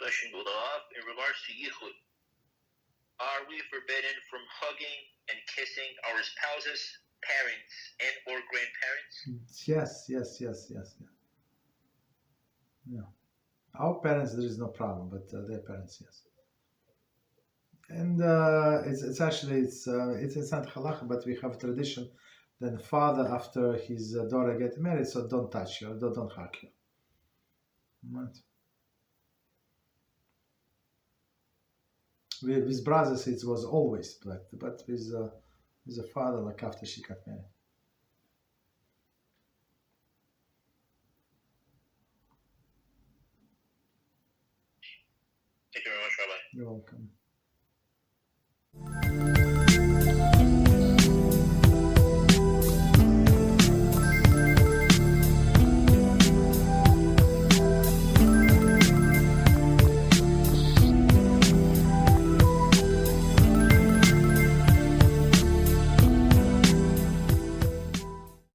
question, in regards to yichud, are we forbidden from hugging and kissing our spouses, parents, and or grandparents? Yes. Yeah. Our parents, there is no problem, but their parents, yes. And it's actually it's not halacha, but we have tradition. Then father, after his daughter get married, so don't touch her, don't hug her. Right. With his brothers, it was always, but with the father, like after she got married. Thank you very much, Rabbi. You're welcome.